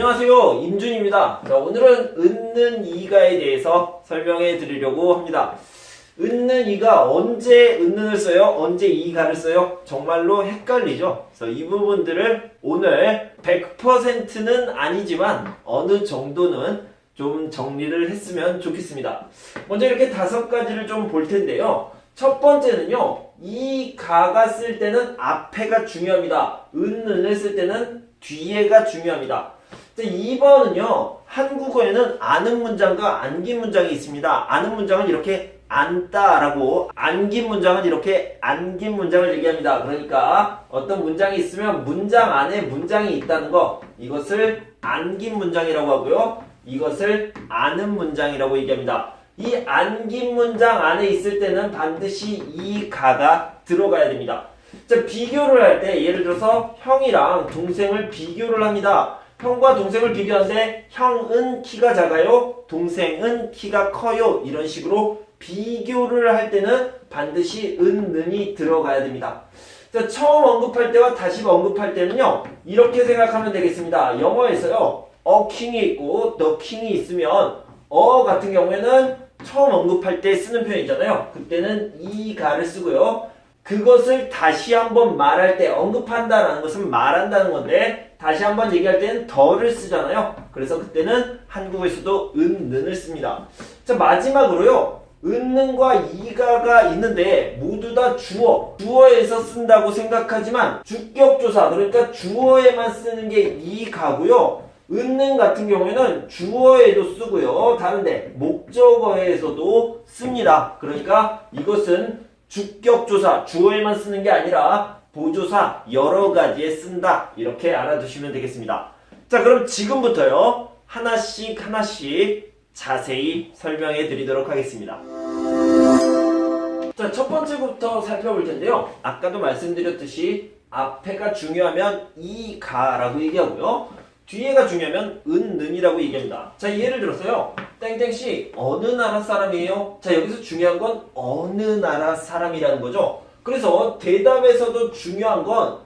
안녕하세요, 임준입니다. 자, 오늘은 은는 이가에 대해서 설명해 드리려고 합니다. 은는 이가 언제 은는을 써요? 언제 이가를 써요? 정말로 헷갈리죠? 그래서 이 부분들을 오늘 100%는 아니지만 어느 정도는 좀 정리를 했으면 좋겠습니다. 먼저 이렇게 5가지를 좀 볼 텐데요. 첫 번째는요, 이 가가 쓸 때는 앞에가 중요합니다. 은는을 쓸 때는 뒤에가 중요합니다. 2번은요, 한국어에는 아는 문장과 안긴 문장이 있습니다. 아는 문장은 이렇게 안다라고, 안긴 문장은 이렇게 안긴 문장을 얘기합니다. 그러니까 어떤 문장이 있으면 문장 안에 문장이 있다는 거, 이것을 안긴 문장이라고 하고요. 이것을 아는 문장이라고 얘기합니다. 이 안긴 문장 안에 있을 때는 반드시 이 가가 들어가야 됩니다. 자, 비교를 할 때 예를 들어서 형이랑 동생을 비교를 합니다. 형과 동생을 비교하는데 형은 키가 작아요, 동생은 키가 커요. 이런 식으로 비교를 할 때는 반드시 은는이 들어가야 됩니다. 자, 처음 언급할 때와 다시 언급할 때는요, 이렇게 생각하면 되겠습니다. 영어에서요, a king이 있고 the king이 있으면 같은 경우에는 처음 언급할 때 쓰는 표현이잖아요. 그때는 이 가를 쓰고요. 그것을 다시 한번 말할 때, 언급한다라는 것은 말한다는 건데 다시 한번 얘기할 때는 더를 쓰잖아요. 그래서 그때는 한국에서도 은는을 씁니다. 자, 마지막으로요, 은는과 이가가 있는데 모두 다 주어에서 쓴다고 생각하지만 주격조사, 그러니까 주어에만 쓰는 게 이가고요. 은는 같은 경우에는 주어에도 쓰고요. 다른데 목적어에서도 씁니다. 그러니까 이것은 주격조사, 주어에만 쓰는 게 아니라 보조사 여러 가지에 쓴다. 이렇게 알아두시면 되겠습니다. 자, 그럼 지금부터요, 하나씩 자세히 설명해 드리도록 하겠습니다. 자, 첫 번째부터 살펴볼 텐데요. 아까도 말씀드렸듯이 앞에가 중요하면 이 가라고 얘기하고요. 뒤에가 중요하면 은는이라고 얘기합니다. 자, 예를 들어서요, 땡땡씨 어느 나라 사람이에요? 자, 여기서 중요한 건 어느 나라 사람이라는 거죠. 그래서 대답에서도 중요한 건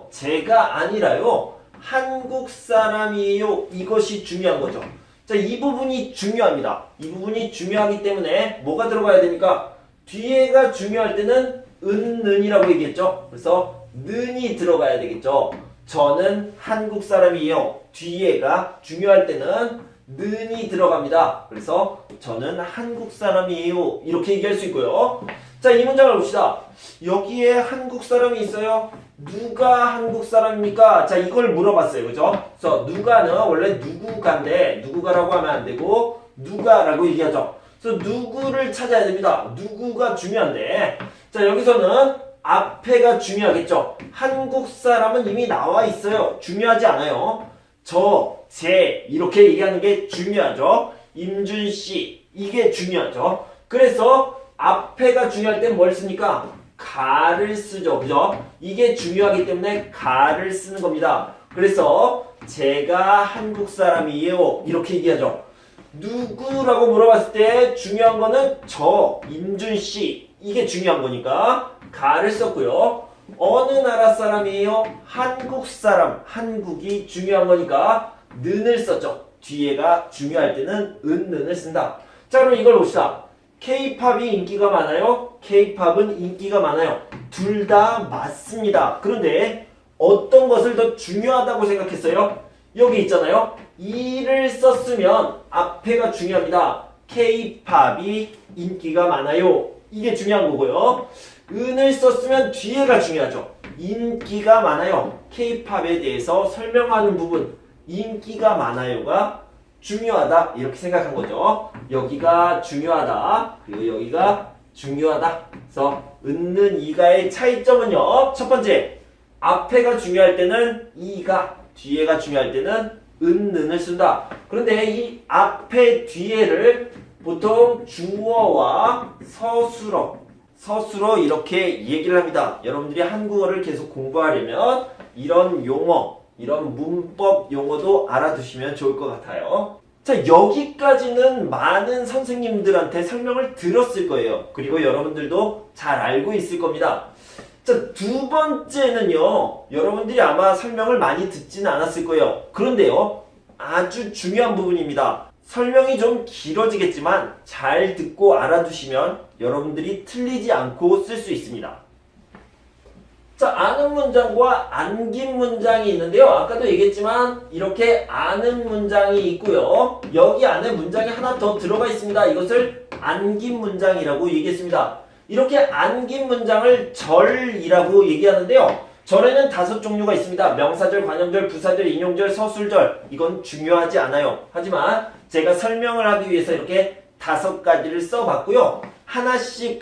제가 아니라요, 한국 사람이에요. 이것이 중요한 거죠. 자, 이 부분이 중요합니다. 이 부분이 중요하기 때문에 뭐가 들어가야 됩니까? 뒤에가 중요할 때는 은는이라고 얘기했죠. 그래서 는이 들어가야 되겠죠. 저는 한국 사람이에요. 뒤에가 중요할 때는 는이 들어갑니다. 그래서 저는 한국 사람이에요. 이렇게 얘기할 수 있고요. 자, 이 문장을 봅시다. 여기에 한국 사람이 있어요. 누가 한국 사람입니까? 자, 이걸 물어봤어요. 그죠? 그래서 누가는 원래 누구가인데 누구가라고 하면 안 되고 누가라고 얘기하죠. 그래서 누구를 찾아야 됩니다. 누구가 중요한데, 자, 여기서는 앞에가 중요하겠죠. 한국 사람은 이미 나와 있어요. 중요하지 않아요. 제 이렇게 얘기하는 게 중요하죠. 임준씨, 이게 중요하죠. 그래서 앞에가 중요할 땐 뭘 쓰니까? 가를 쓰죠. 그죠? 이게 중요하기 때문에 가를 쓰는 겁니다. 그래서 제가 한국 사람이에요. 이렇게 얘기하죠. 누구라고 물어봤을 때 중요한 거는 임준씨, 이게 중요한 거니까 가를 썼고요. 어느 나라 사람이에요? 한국 사람, 한국이 중요한 거니까 는을 썼죠. 뒤에가 중요할 때는 은는을 쓴다. 자, 그럼 이걸 봅시다. K-팝이 인기가 많아요? K-팝은 인기가 많아요. 둘 다 맞습니다. 그런데 어떤 것을 더 중요하다고 생각했어요? 여기 있잖아요. 이를 썼으면 앞에가 중요합니다. K-팝이 인기가 많아요. 이게 중요한 거고요. 은을 썼으면 뒤에가 중요하죠. 인기가 많아요. K-팝에 대해서 설명하는 부분, 인기가 많아요가 중요하다. 이렇게 생각한 거죠. 여기가 중요하다. 그리고 여기가 중요하다. 그래서 은는 이가의 차이점은요, 첫 번째, 앞에가 중요할 때는 이가, 뒤에가 중요할 때는 은는을 쓴다. 그런데 이 앞에 뒤에를 보통 주어와 서술어 이렇게 얘기를 합니다. 여러분들이 한국어를 계속 공부하려면 이런 용어, 이런 문법 용어도 알아두시면 좋을 것 같아요. 자, 여기까지는 많은 선생님들한테 설명을 들었을 거예요. 그리고 여러분들도 잘 알고 있을 겁니다. 자, 두 번째는요, 여러분들이 아마 설명을 많이 듣지는 않았을 거예요. 그런데요, 아주 중요한 부분입니다. 설명이 좀 길어지겠지만 잘 듣고 알아두시면 여러분들이 틀리지 않고 쓸 수 있습니다. 자, 아는 문장과 안긴 문장이 있는데요. 아까도 얘기했지만 이렇게 아는 문장이 있고요. 여기 안에 문장이 하나 더 들어가 있습니다. 이것을 안긴 문장이라고 얘기했습니다. 이렇게 안긴 문장을 절이라고 얘기하는데요. 절에는 5종류가 있습니다. 명사절, 관형절, 부사절, 인용절, 서술절. 이건 중요하지 않아요. 하지만 제가 설명을 하기 위해서 이렇게 5가지를 써봤고요. 하나씩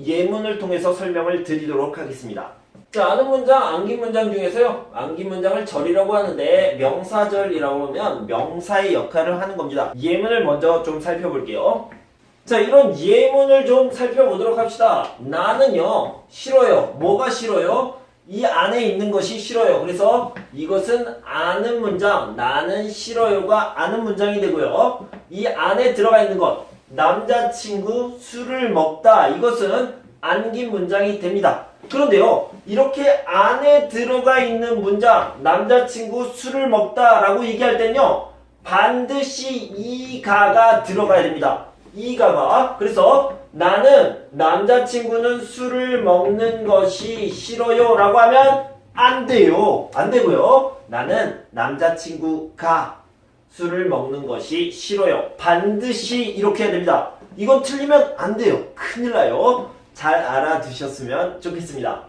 예문을 통해서 설명을 드리도록 하겠습니다. 자, 아는 문장, 안긴 문장 중에서요. 안긴 문장을 절이라고 하는데 명사절이라고 하면 명사의 역할을 하는 겁니다. 예문을 먼저 좀 살펴볼게요. 자, 이런 예문을 좀 살펴보도록 합시다. 나는요, 싫어요. 뭐가 싫어요? 이 안에 있는 것이 싫어요. 그래서 이것은 아는 문장, 나는 싫어요가 아는 문장이 되고요. 이 안에 들어가 있는 것, 남자친구 술을 먹다. 이것은 안긴 문장이 됩니다. 그런데요, 이렇게 안에 들어가 있는 문장, 남자친구 술을 먹다 라고 얘기할 때는요, 반드시 이가가 들어가야 됩니다. 이가가. 그래서 나는 남자친구는 술을 먹는 것이 싫어요 라고 하면 안 돼요. 안 되고요. 나는 남자친구가 술을 먹는 것이 싫어요. 반드시 이렇게 해야 됩니다. 이건 틀리면 안 돼요. 큰일 나요. 잘 알아두셨으면 좋겠습니다.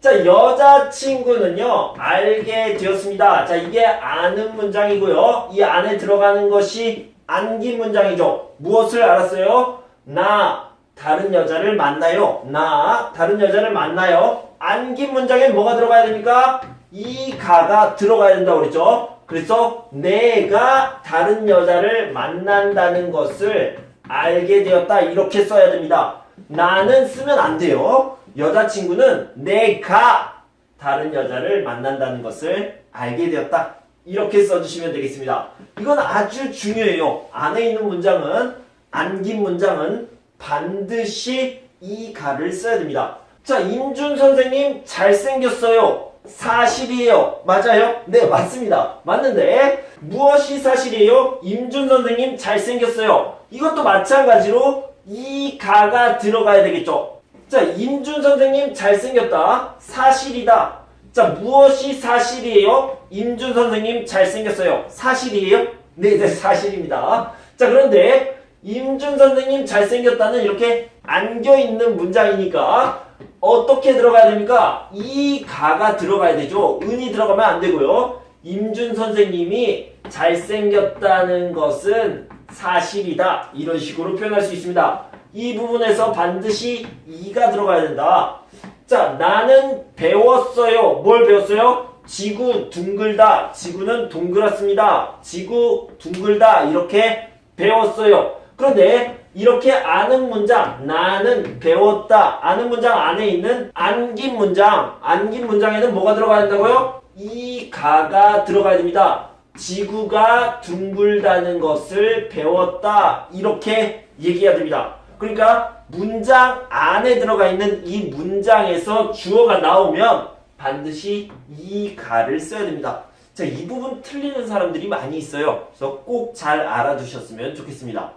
자, 여자친구는요, 알게 되었습니다. 자, 이게 아는 문장이고요. 이 안에 들어가는 것이 안긴 문장이죠. 무엇을 알았어요? 나 다른 여자를 만나요. 나 다른 여자를 만나요. 안긴 문장에 뭐가 들어가야 됩니까? 이가가 들어가야 된다고 그랬죠. 그래서 내가 다른 여자를 만난다는 것을 알게 되었다. 이렇게 써야 됩니다. 나는 쓰면 안 돼요. 여자친구는 내가 다른 여자를 만난다는 것을 알게 되었다. 이렇게 써주시면 되겠습니다. 이건 아주 중요해요. 안에 있는 문장은, 안긴 문장은 반드시 이가를 써야 됩니다. 자, 임준 선생님 잘생겼어요. 사실이에요. 맞아요? 네, 맞습니다. 맞는데 무엇이 사실이에요? 임준 선생님 잘생겼어요. 이것도 마찬가지로 이가가 들어가야 되겠죠. 자, 임준 선생님 잘생겼다. 사실이다. 자, 무엇이 사실이에요? 임준 선생님 잘생겼어요. 사실이에요? 네, 사실입니다. 자, 그런데 임준 선생님 잘생겼다는 이렇게 안겨있는 문장이니까 어떻게 들어가야 됩니까? 이가가 들어가야 되죠. 은이 들어가면 안 되고요. 임준 선생님이 잘생겼다는 것은 사실이다. 이런 식으로 표현할 수 있습니다. 이 부분에서 반드시 이가 들어가야 된다. 자, 나는 배웠어요. 뭘 배웠어요? 지구 둥글다. 지구는 동그랗습니다. 지구 둥글다. 이렇게 배웠어요. 그런데 이렇게 아는 문장, 나는 배웠다. 아는 문장 안에 있는 안긴 문장, 안긴 문장에는 뭐가 들어가야 된다고요? 이가가 들어가야 됩니다. 지구가 둥글다는 것을 배웠다. 이렇게 얘기해야 됩니다. 그러니까 문장 안에 들어가 있는 이 문장에서 주어가 나오면 반드시 이가를 써야 됩니다. 자, 이 부분 틀리는 사람들이 많이 있어요. 그래서 꼭 잘 알아두셨으면 좋겠습니다.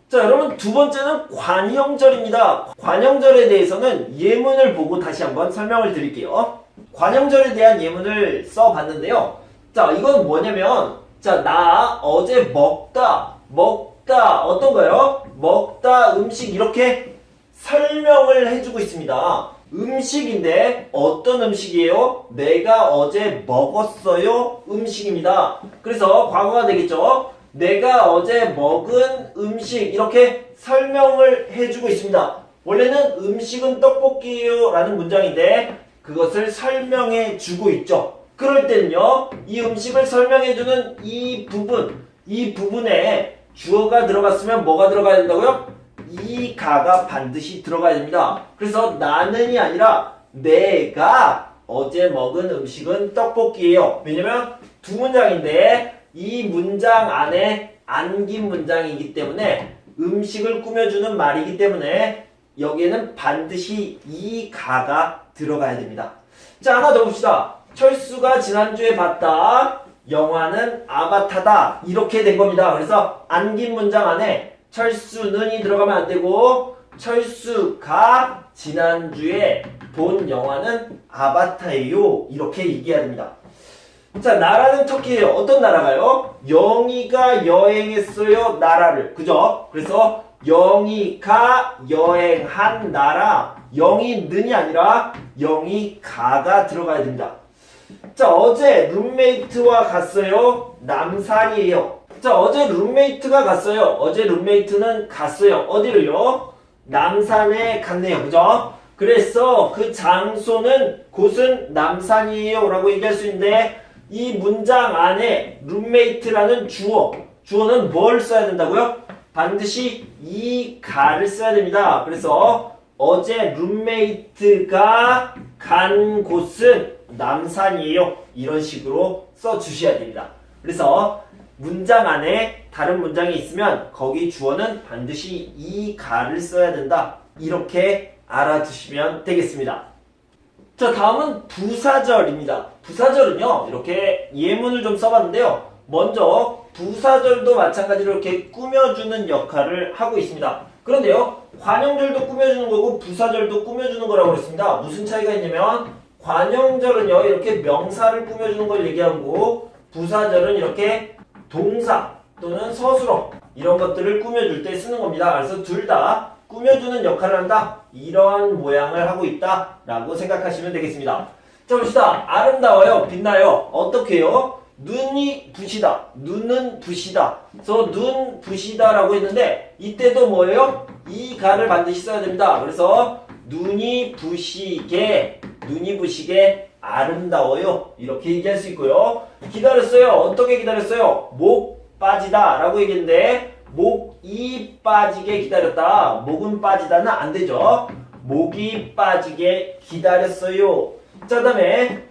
자, 여러분, 두 번째는 관형절입니다. 관형절에 대해서는 예문을 보고 다시 한번 설명을 드릴게요. 관형절에 대한 예문을 써봤는데요. 자, 이건 뭐냐면, 자, 나 어제 먹다, 어떤가요? 먹다, 음식, 이렇게 설명을 해주고 있습니다. 음식인데 어떤 음식이에요? 내가 어제 먹었어요. 음식입니다. 그래서 과거가 되겠죠. 내가 어제 먹은 음식, 이렇게 설명을 해주고 있습니다. 원래는 음식은 떡볶이에요 라는 문장인데 그것을 설명해 주고 있죠. 그럴 때는요, 이 음식을 설명해주는 이 부분에 주어가 들어갔으면 뭐가 들어가야 된다고요? 이가가 반드시 들어가야 됩니다. 그래서 나는이 아니라 내가 어제 먹은 음식은 떡볶이에요. 왜냐면 두 문장인데 이 문장 안에 안긴 문장이기 때문에 음식을 꾸며주는 말이기 때문에 여기에는 반드시 이가가 들어가야 됩니다. 자, 하나 더 봅시다. 철수가 지난주에 봤다. 영화는 아바타다. 이렇게 된 겁니다. 그래서 안긴 문장 안에 철수는이 들어가면 안 되고 철수가 지난주에 본 영화는 아바타예요. 이렇게 얘기해야 됩니다. 자, 나라는 터키예요. 어떤 나라가요? 영희가 여행했어요. 나라를. 그죠? 그래서 영희가 여행한 나라. 영희는이 아니라 영희가가 들어가야 됩니다. 자, 어제 룸메이트와 갔어요. 남산이에요. 자, 어제 룸메이트가 갔어요. 어제 룸메이트는 갔어요. 어디로요? 남산에 갔네요. 그죠? 그래서 그 장소는 곳은 남산이에요 라고 얘기할 수 있는데 이 문장 안에 룸메이트라는 주어는 뭘 써야 된다고요? 반드시 이 가를 써야 됩니다. 그래서 어제 룸메이트가 간 곳은 남산이에요. 이런 식으로 써주셔야 됩니다. 그래서 문장 안에 다른 문장이 있으면 거기 주어는 반드시 이 가를 써야 된다. 이렇게 알아두시면 되겠습니다. 자, 다음은 부사절입니다. 부사절은요, 이렇게 예문을 좀 써봤는데요. 먼저 부사절도 마찬가지로 이렇게 꾸며주는 역할을 하고 있습니다. 그런데요, 관형절도 꾸며주는 거고 부사절도 꾸며주는 거라고 그랬습니다. 무슨 차이가 있냐면 관형절은요, 이렇게 명사를 꾸며주는 걸 얘기하고 부사절은 이렇게 동사 또는 서술어 이런 것들을 꾸며줄 때 쓰는 겁니다. 그래서 둘 다 꾸며주는 역할을 한다. 이러한 모양을 하고 있다 라고 생각하시면 되겠습니다. 자, 봅시다. 아름다워요. 빛나요. 어떻게 해요? 눈이 부시다. 눈은 부시다. 그래서 눈 부시다 라고 했는데 이때도 뭐예요? 이 가를 반드시 써야 됩니다. 그래서 눈이 부시게 아름다워요. 이렇게 얘기할 수 있고요. 기다렸어요. 어떻게 기다렸어요? 목 빠지다 라고 얘기했는데 목이 빠지게 기다렸다. 목은 빠지다는 안 되죠. 목이 빠지게 기다렸어요. 자, 그 다음에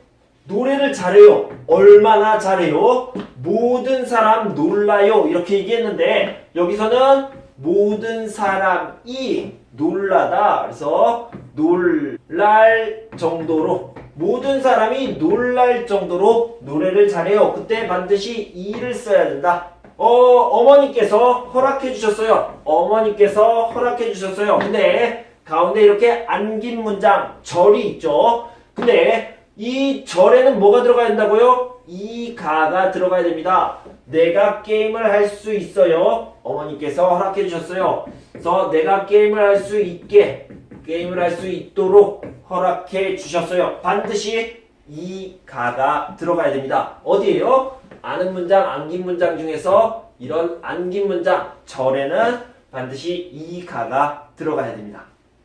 노래를 잘해요. 얼마나 잘해요? 모든 사람 놀라요. 이렇게 얘기했는데 여기서는 모든 사람이 놀라다. 그래서 놀랄 정도로 모든 사람이 놀랄 정도로 노래를 잘해요. 그때 반드시 이를 써야 된다. 어머니께서 허락해 주셨어요. 어머니께서 허락해 주셨어요. 근데 가운데 이렇게 안긴 문장 절이 있죠. 근데 이 절에는 뭐가 들어가야 된다고요? 이 가가 들어가야 됩니다. 내가 게임을 할 수 있어요. 어머니께서 허락해 주셨어요. 그래서 내가 게임을 할 수 있게 게임을 할 수 있도록 허락해 주셨어요. 반드시 이 가가 들어가야 됩니다. 어디에요? 아는 문장, 안긴 문장 중에서 이런 안긴 문장, 절에는 반드시 이 가가 들어가야 됩니다.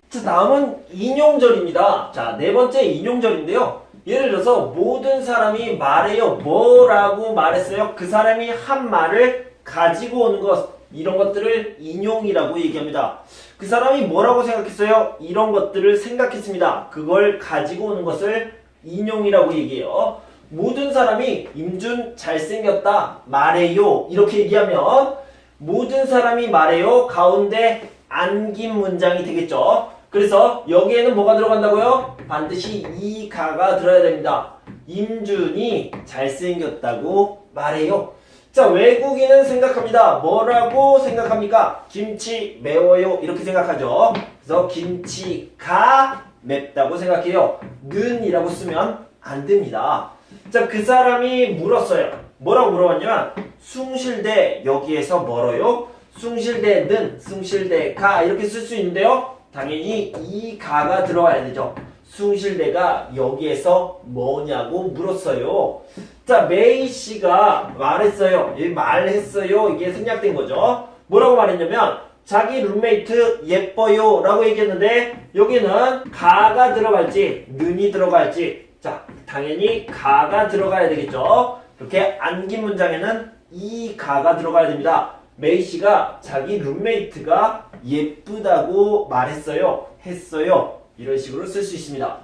자, 다음은 인용절입니다. 자, 네 번째 인용절인데요. 예를 들어서 모든 사람이 말해요. 뭐라고 말했어요? 그 사람이 한 말을 가지고 오는 것, 이런 것들을 인용이라고 얘기합니다. 그 사람이 뭐라고 생각했어요? 이런 것들을 생각했습니다. 그걸 가지고 오는 것을 인용이라고 얘기해요. 모든 사람이 임준 잘생겼다 말해요. 이렇게 얘기하면 모든 사람이 말해요. 가운데 안긴 문장이 되겠죠. 그래서 여기에는 뭐가 들어간다고요? 반드시 이 가가 들어야 됩니다. 임준이 잘생겼다고 말해요. 자, 외국인은 생각합니다. 뭐라고 생각합니까? 김치 매워요. 이렇게 생각하죠. 그래서 김치가 맵다고 생각해요. 는이라고 쓰면 안 됩니다. 자, 그 사람이 물었어요. 뭐라고 물어봤냐면 숭실대 여기에서 멀어요? 숭실대는 숭실대가 이렇게 쓸 수 있는데요. 당연히 이 가가 들어가야 되죠. 숭실대가 여기에서 뭐냐고 물었어요. 자, 메이 씨가 말했어요. 말했어요. 이게 생략된 거죠. 뭐라고 말했냐면 자기 룸메이트 예뻐요 라고 얘기했는데 여기는 가가 들어갈지 는이 들어갈지, 자, 당연히 가가 들어가야 되겠죠. 이렇게 안긴 문장에는 이 가가 들어가야 됩니다. 메이 씨가 자기 룸메이트가 예쁘다고 말했어요. 했어요. 이런 식으로 쓸 수 있습니다.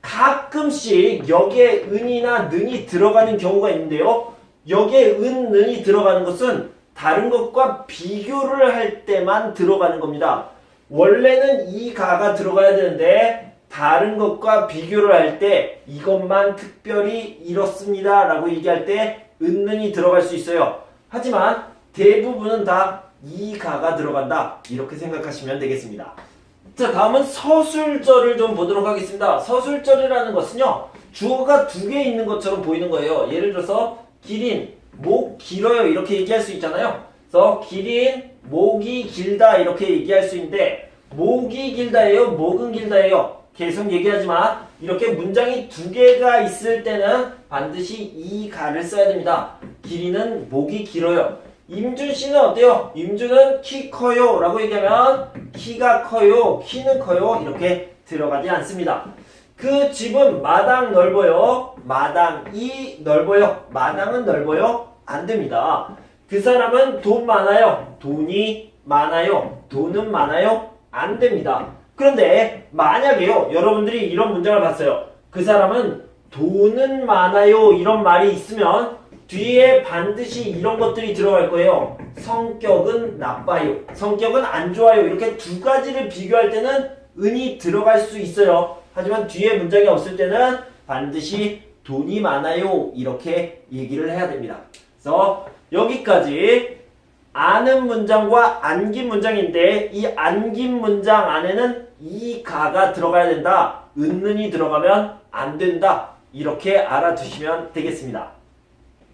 가끔씩 여기에 은이나 는이 들어가는 경우가 있는데요. 여기에 은, 는이 들어가는 것은 다른 것과 비교를 할 때만 들어가는 겁니다. 원래는 이 가가 들어가야 되는데 다른 것과 비교를 할 때 이것만 특별히 이렇습니다 라고 얘기할 때 은는이 들어갈 수 있어요. 하지만 대부분은 다 이 가가 들어간다. 이렇게 생각하시면 되겠습니다. 자, 다음은 서술절을 좀 보도록 하겠습니다. 서술절이라는 것은요, 주어가 두 개 있는 것처럼 보이는 거예요. 예를 들어서 기린, 목 길어요 이렇게 얘기할 수 있잖아요. 그래서 기린, 목이 길다 이렇게 얘기할 수 있는데 목이 길다예요? 목은 길다예요? 계속 얘기하지만 이렇게 문장이 두 개가 있을 때는 반드시 이 가를 써야 됩니다. 기린은 목이 길어요. 임준 씨는 어때요? 임준은 키 커요 라고 얘기하면 키가 커요, 키는 커요 이렇게 들어가지 않습니다. 그 집은 마당 넓어요. 마당이 넓어요. 마당은 넓어요. 안 됩니다. 그 사람은 돈 많아요. 돈이 많아요. 돈은 많아요. 안 됩니다. 그런데 만약에요. 여러분들이 이런 문장을 봤어요. 그 사람은 돈은 많아요. 이런 말이 있으면 뒤에 반드시 이런 것들이 들어갈 거예요. 성격은 나빠요. 성격은 안 좋아요. 이렇게 두 가지를 비교할 때는 은이 들어갈 수 있어요. 하지만 뒤에 문장이 없을 때는 반드시 돈이 많아요 이렇게 얘기를 해야 됩니다. 그래서 여기까지 아는 문장과 안긴 문장인데 이 안긴 문장 안에는 이 가가 들어가야 된다. 은는이 들어가면 안 된다. 이렇게 알아두시면 되겠습니다.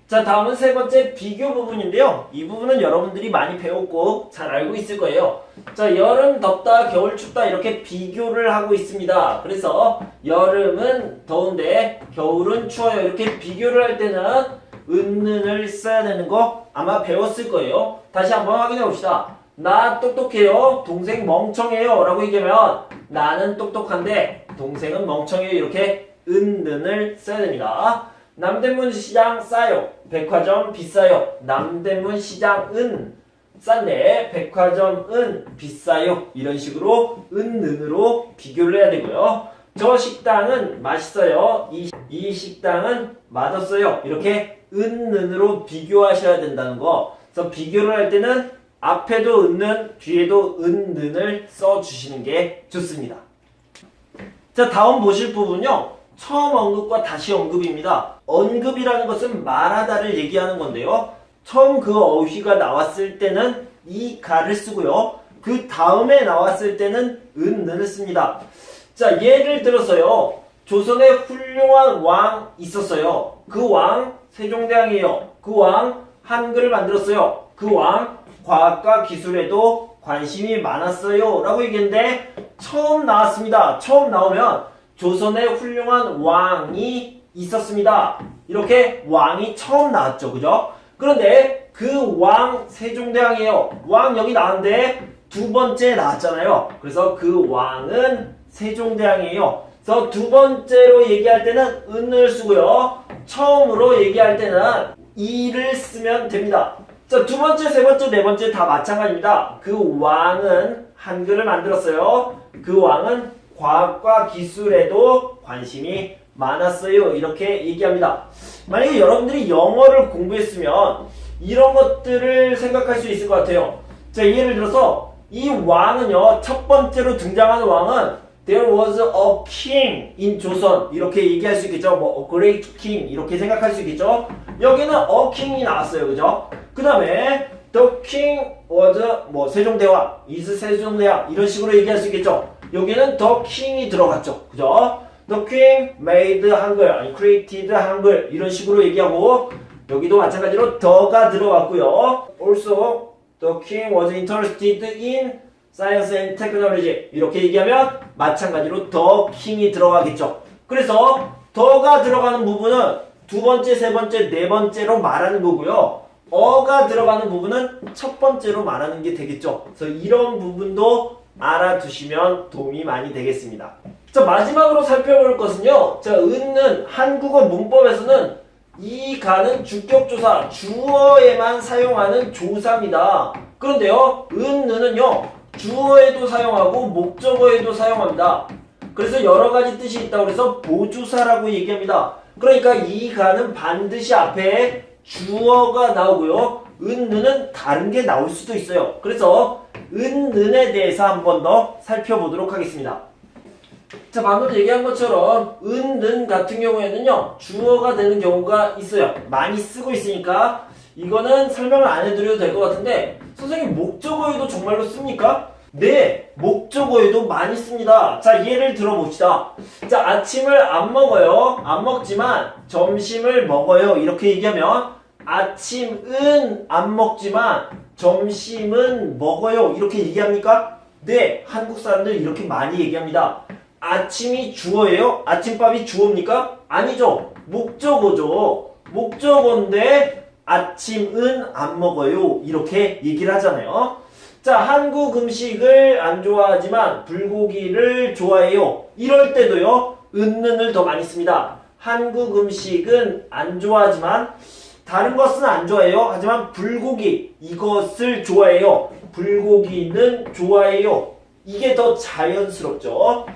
자, 다음은 세 번째 비교 부분인데요. 이 부분은 여러분들이 많이 배웠고 잘 알고 있을 거예요. 자, 여름 덥다, 겨울 춥다 이렇게 비교를 하고 있습니다. 그래서 여름은 더운데 겨울은 추워요. 이렇게 비교를 할 때는 은는을 써야 되는 거 아마 배웠을 거예요. 다시 한번 확인해 봅시다. 나 똑똑해요. 동생 멍청해요. 라고 얘기하면 나는 똑똑한데 동생은 멍청해요. 이렇게 은는을 써야 됩니다. 남대문 시장 싸요. 백화점 비싸요. 남대문 시장은 싼데 백화점은 비싸요. 이런 식으로 은는으로 비교를 해야 되고요. 저 식당은 맛있어요. 이 식당은 맛없어요. 이렇게 은는으로 비교하셔야 된다는 거. 그래서 비교를 할 때는 앞에도 은는, 뒤에도 은는을 써주시는 게 좋습니다. 자, 다음 보실 부분은요. 처음 언급과 다시 언급입니다. 언급이라는 것은 말하다를 얘기하는 건데요. 처음 그 어휘가 나왔을 때는 이 가를 쓰고요. 그 다음에 나왔을 때는 은는을 씁니다. 자, 예를 들어서요. 조선에 훌륭한 왕 있었어요. 그 왕 세종대왕이에요. 그 왕 한글을 만들었어요. 그 왕 과학과 기술에도 관심이 많았어요. 라고 얘기했는데 처음 나왔습니다. 처음 나오면 조선에 훌륭한 왕이 있었습니다. 이렇게 왕이 처음 나왔죠. 그죠? 그런데 그 왕 세종대왕이에요. 왕 여기 나왔는데 두 번째 나왔잖아요. 그래서 그 왕은 세종대왕이에요. 그래서 두 번째로 얘기할 때는 은을 쓰고요. 처음으로 얘기할 때는 이를 쓰면 됩니다. 자, 두 번째, 세 번째, 네 번째 다 마찬가지입니다. 그 왕은 한글을 만들었어요. 그 왕은 과학과 기술에도 관심이 많았어요. 이렇게 얘기합니다. 만약에 여러분들이 영어를 공부했으면 이런 것들을 생각할 수 있을 것 같아요. 자, 예를 들어서 이 왕은요. 첫 번째로 등장하는 왕은 There was a king in 조선 이렇게 얘기할 수 있겠죠. 뭐 a great king 이렇게 생각할 수 있겠죠. 여기는 a king이 나왔어요. 그죠? 그 다음에 the king was 뭐 세종대왕, is 세종대왕 이런 식으로 얘기할 수 있겠죠. 여기는 the king이 들어갔죠. 그죠? The king made 한글, 아니 created 한글 이런 식으로 얘기하고 여기도 마찬가지로 the가 들어갔고요. Also the king was interested in science and technology 이렇게 얘기하면 마찬가지로 the king이 들어가겠죠. 그래서 the가 들어가는 부분은 두 번째, 세 번째, 네 번째로 말하는 거고요. 어가 들어가는 부분은 첫 번째로 말하는 게 되겠죠. 그래서 이런 부분도 알아두시면 도움이 많이 되겠습니다. 자, 마지막으로 살펴볼 것은요. 자, 은는 한국어 문법에서는 이 가는 주격조사, 주어에만 사용하는 조사입니다. 그런데요, 은는은요, 주어에도 사용하고 목적어에도 사용합니다. 그래서 여러 가지 뜻이 있다고 해서 보조사라고 얘기합니다. 그러니까 이 가는 반드시 앞에 주어가 나오고요. 은는은 다른 게 나올 수도 있어요. 그래서 은는에 대해서 한 번 더 살펴보도록 하겠습니다. 자, 방금 얘기한 것처럼 은, 는 같은 경우에는요, 주어가 되는 경우가 있어요. 많이 쓰고 있으니까 이거는 설명을 안 해드려도 될 것 같은데, 선생님 목적어에도 정말로 씁니까? 네, 목적어에도 많이 씁니다. 자, 예를 들어봅시다. 자, 아침을 안 먹어요. 안 먹지만 점심을 먹어요. 이렇게 얘기하면 아침은 안 먹지만 점심은 먹어요. 이렇게 얘기합니까? 네, 한국 사람들 이렇게 많이 얘기합니다. 아침이 주어예요? 아침밥이 주어입니까? 아니죠. 목적어죠. 목적어인데 아침은 안 먹어요. 이렇게 얘기를 하잖아요. 자, 한국 음식을 안 좋아하지만 불고기를 좋아해요. 이럴 때도요, 은는을 더 많이 씁니다. 한국 음식은 안 좋아하지만 다른 것은 안 좋아해요. 하지만 불고기 이것을 좋아해요. 불고기는 좋아해요. 이게 더 자연스럽죠.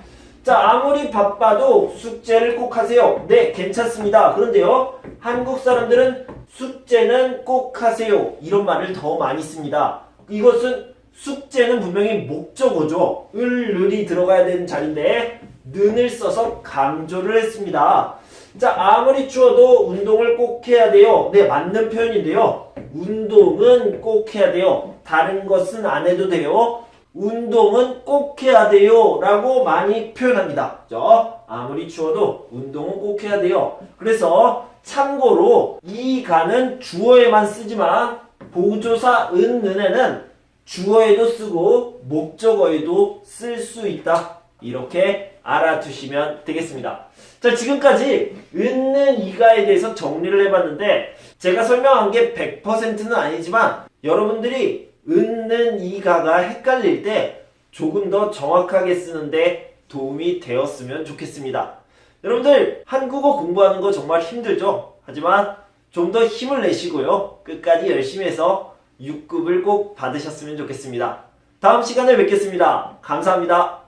자, 아무리 바빠도 숙제를 꼭 하세요. 네, 괜찮습니다. 그런데요, 한국 사람들은 숙제는 꼭 하세요. 이런 말을 더 많이 씁니다. 이것은 숙제는 분명히 목적어죠. 을이 들어가야 되는 자리인데 는을 써서 강조를 했습니다. 자, 아무리 추워도 운동을 꼭 해야 돼요. 네, 맞는 표현인데요. 운동은 꼭 해야 돼요. 다른 것은 안 해도 돼요. 운동은 꼭 해야 돼요. 라고 많이 표현합니다. 그죠? 아무리 추워도 운동은 꼭 해야 돼요. 그래서 참고로 이 가는 주어에만 쓰지만 보조사 은, 는에는 주어에도 쓰고 목적어에도 쓸 수 있다. 이렇게 알아두시면 되겠습니다. 자, 지금까지 은, 는, 이가에 대해서 정리를 해봤는데 제가 설명한 게 100%는 아니지만 여러분들이 은, 는, 이가가 헷갈릴 때 조금 더 정확하게 쓰는데 도움이 되었으면 좋겠습니다. 여러분들 한국어 공부하는 거 정말 힘들죠? 하지만 좀 더 힘을 내시고요. 끝까지 열심히 해서 6급을 꼭 받으셨으면 좋겠습니다. 다음 시간에 뵙겠습니다. 감사합니다.